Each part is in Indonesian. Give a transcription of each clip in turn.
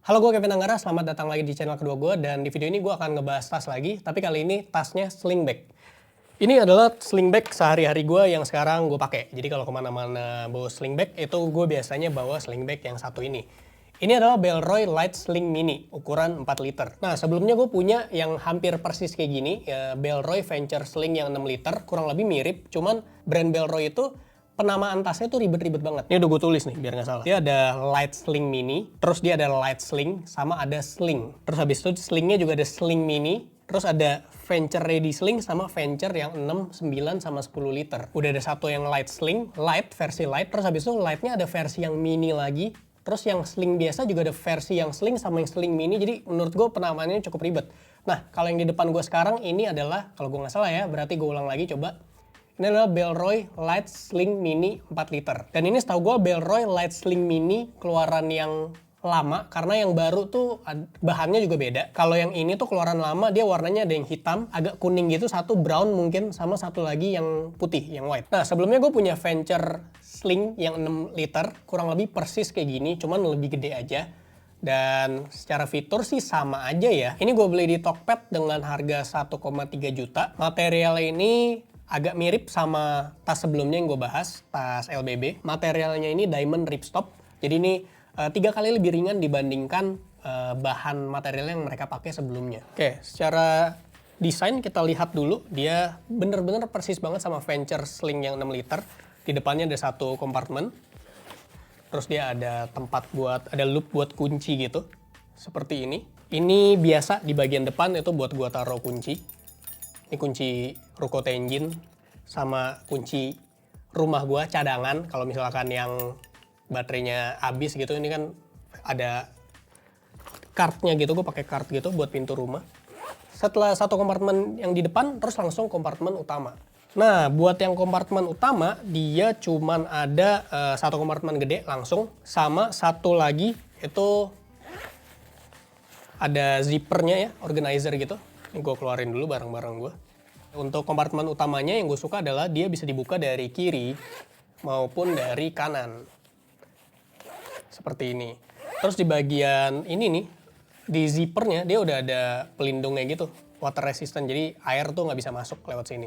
Halo, gue Kevin Anggara, selamat datang lagi di channel kedua gue, dan di video ini gue akan ngebahas tas lagi, tapi kali ini tasnya sling bag. Ini adalah sling bag sehari-hari gue yang sekarang gue pakai. Jadi kalau kemana-mana bawa sling bag, itu gue biasanya bawa sling bag yang satu ini. Ini adalah Bellroy Light Sling Mini, ukuran 4 liter. Nah, sebelumnya gue punya yang hampir persis kayak gini, ya, Bellroy Venture Sling yang 6 liter, kurang lebih mirip, cuman brand Bellroy itu penamaan tasnya tuh ribet-ribet banget. Ini udah gue tulis nih, biar nggak salah. Dia ada Light Sling Mini, terus dia ada Light Sling, sama ada Sling. Terus habis itu slingnya juga ada Sling Mini, terus ada Venture Ready Sling sama Venture yang 6, 9, sama 10 liter. Udah ada satu yang Light Sling, Light, versi Light, terus habis itu Lightnya ada versi yang Mini lagi, terus yang Sling biasa juga ada versi yang Sling sama yang Sling Mini, jadi menurut gue penamaannya cukup ribet. Nah, kalau yang di depan gue sekarang ini adalah, kalau gue nggak salah ya, berarti gue ulang lagi coba. Ini adalah Bellroy Light Sling Mini 4 liter. Dan ini setahu gue Bellroy Light Sling Mini keluaran yang lama, karena yang baru tuh bahannya juga beda. Kalau yang ini tuh keluaran lama, dia warnanya ada yang hitam, agak kuning gitu, satu brown mungkin, sama satu lagi yang putih, yang white. Nah, sebelumnya gue punya Venture Sling yang 6 liter, kurang lebih persis kayak gini, cuman lebih gede aja. Dan secara fitur sih sama aja ya. Ini gue beli di Tokped dengan harga 1,3 juta. Material ini agak mirip sama tas sebelumnya yang gue bahas, tas LBB. Materialnya ini diamond ripstop. Jadi ini 3 kali lebih ringan dibandingkan bahan material yang mereka pakai sebelumnya. Oke, secara desain kita lihat dulu. Dia bener-bener persis banget sama Venture Sling yang 6 liter. Di depannya ada satu kompartemen. Terus dia ada tempat ada loop buat kunci gitu. Seperti ini. Ini biasa di bagian depan itu buat gua taruh kunci. Ini kunci ruko Tenjin sama kunci rumah gua cadangan. Kalau misalkan yang baterainya habis gitu, ini kan ada kartnya gitu, gue pakai kart gitu buat pintu rumah. Setelah satu kompartemen yang di depan, terus langsung kompartemen utama. Nah, buat yang kompartemen utama, dia cuman ada satu kompartemen gede langsung, sama satu lagi itu ada zippernya ya, organizer gitu. Ini gue keluarin dulu barang-barang gue. Untuk kompartemen utamanya yang gue suka adalah dia bisa dibuka dari kiri maupun dari kanan. Seperti ini. Terus di bagian ini nih, di zippernya dia udah ada pelindungnya gitu. Water resistant, jadi air tuh nggak bisa masuk lewat sini.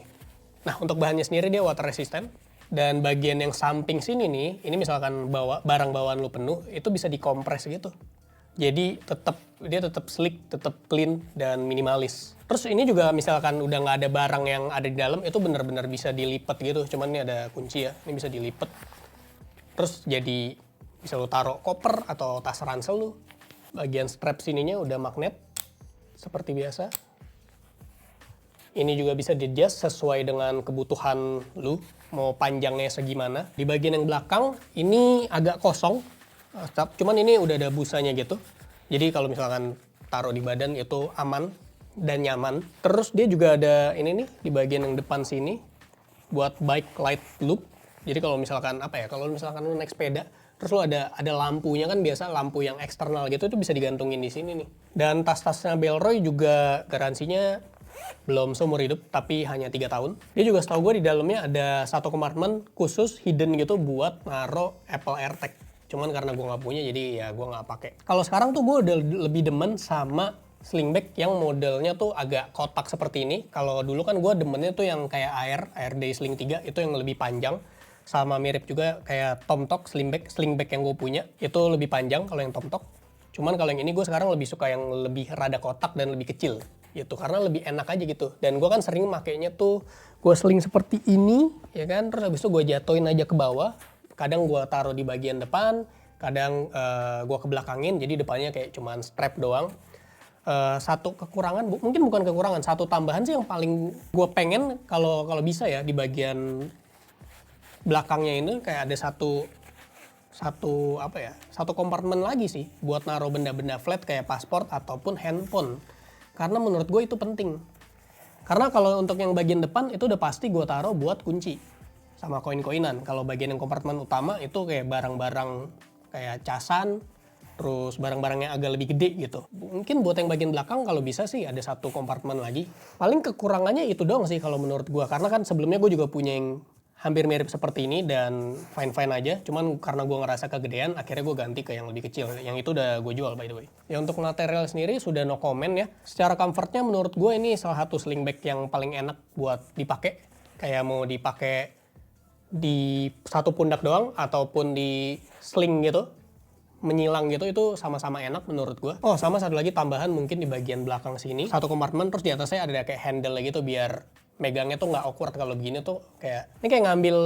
Nah, untuk bahannya sendiri dia water resistant. Dan bagian yang samping sini nih, ini misalkan barang bawaan lu penuh, itu bisa dikompres gitu. Jadi dia tetap slick, tetap clean, dan minimalis. Terus ini juga misalkan udah nggak ada barang yang ada di dalam, itu benar-benar bisa dilipat gitu. Cuman ini ada kunci ya, ini bisa dilipat. Terus jadi bisa lu taruh koper atau tas ransel lu. Bagian strap sininya udah magnet, seperti biasa. Ini juga bisa di-adjust sesuai dengan kebutuhan lu, mau panjangnya segimana. Di bagian yang belakang, ini agak kosong. Cuman ini udah ada busanya gitu. Jadi kalau misalkan taruh di badan itu aman dan nyaman. Terus dia juga ada ini nih di bagian yang depan sini buat bike light loop. Jadi kalau misalkan kalau misalkan lu naik sepeda, terus lu ada lampunya kan, biasa lampu yang eksternal gitu itu bisa digantungin di sini nih. Dan tas-tasnya Bellroy juga garansinya belum seumur hidup, tapi hanya 3 tahun. Dia juga setahu gue di dalamnya ada satu kompartemen khusus hidden gitu buat naruh Apple AirTag. Cuman karena gue nggak punya, jadi ya gue nggak pakai. Kalau sekarang tuh gue udah lebih demen sama sling bag yang modelnya tuh agak kotak seperti ini. Kalau dulu kan gue demennya tuh yang kayak Air Day Sling 3, itu yang lebih panjang. Sama mirip juga kayak Tomtok sling bag yang gue punya. Itu lebih panjang kalau yang Tomtok. Cuman kalau yang ini gue sekarang lebih suka yang lebih rada kotak dan lebih kecil gitu, karena lebih enak aja gitu. Dan gue kan sering makainya tuh gue sling seperti ini ya kan, terus habis itu gue jatuhin aja ke bawah. Kadang gue taruh di bagian depan, kadang gue kebelakangin, jadi depannya kayak cuman strap doang. Satu kekurangan, mungkin bukan kekurangan, satu tambahan sih yang paling gue pengen kalau bisa ya, di bagian belakangnya ini kayak ada satu kompartemen lagi sih buat naruh benda-benda flat kayak paspor ataupun handphone. Karena menurut gue itu penting. Karena kalau untuk yang bagian depan itu udah pasti gue taruh buat kunci sama koin-koinan. Kalau bagian yang kompartemen utama itu kayak barang-barang kayak casan, terus barang-barang yang agak lebih gede gitu. Mungkin buat yang bagian belakang kalau bisa sih ada satu kompartemen lagi. Paling kekurangannya itu doang sih kalau menurut gue. Karena kan sebelumnya gue juga punya yang hampir mirip seperti ini dan fine-fine aja. Cuman karena gue ngerasa kegedean, akhirnya gue ganti ke yang lebih kecil. Yang itu udah gue jual by the way. Ya untuk material sendiri sudah no comment ya. Secara comfortnya menurut gue ini salah satu sling bag yang paling enak buat dipakai. Kayak mau dipakai di satu pundak doang ataupun di sling gitu, menyilang gitu, itu sama-sama enak menurut gue. Oh sama satu lagi tambahan mungkin di bagian belakang sini, satu kompartemen terus di atasnya ada kayak handle gitu biar megangnya tuh nggak awkward. Kalau begini tuh kayak ini kayak ngambil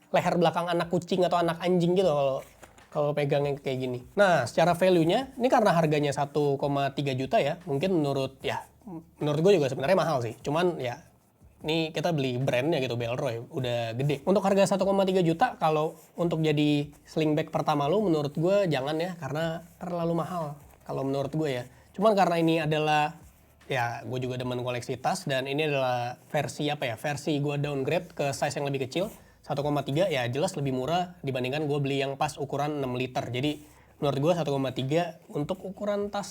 leher belakang anak kucing atau anak anjing gitu kalau pegangnya kayak gini. Nah secara value-nya ini karena harganya 1,3 juta ya, mungkin menurut gue juga sebenarnya mahal sih. Cuman ya ini kita beli brandnya gitu, Bellroy, udah gede. Untuk harga 1,3 juta, kalau untuk jadi sling bag pertama lu, menurut gue jangan ya, karena terlalu mahal. Kalau menurut gue ya. Cuman karena ini adalah, ya gue juga demen koleksi tas, dan ini adalah versi versi gue downgrade ke size yang lebih kecil. 1,3 ya jelas lebih murah dibandingkan gue beli yang pas ukuran 6 liter. Jadi menurut gue 1,3 untuk ukuran tas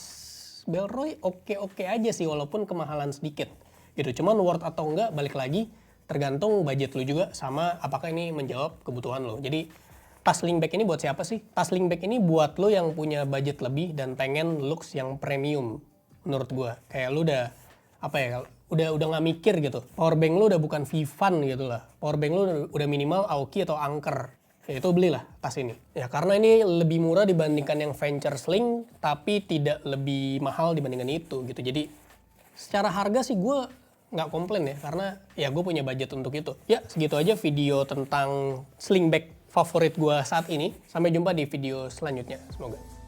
Bellroy oke-oke aja sih, walaupun kemahalan sedikit. Gitu. Cuman worth atau enggak balik lagi tergantung budget lu juga sama apakah ini menjawab kebutuhan lo. Jadi tas sling bag ini buat siapa sih? Tas sling bag ini buat lo yang punya budget lebih dan pengen looks yang premium menurut gua. Kayak lu udah udah nggak mikir gitu. Power bank lu udah bukan Vivan gitu lah. Power bank lu udah minimal Aoki atau Anker. Ya itu belilah tas ini. Ya karena ini lebih murah dibandingkan yang Venture Sling tapi tidak lebih mahal dibandingkan itu gitu. Jadi secara harga sih gue nggak komplain ya, karena ya gue punya budget untuk itu. Ya segitu aja video tentang sling bag favorit gue saat ini. Sampai jumpa di video selanjutnya. Semoga.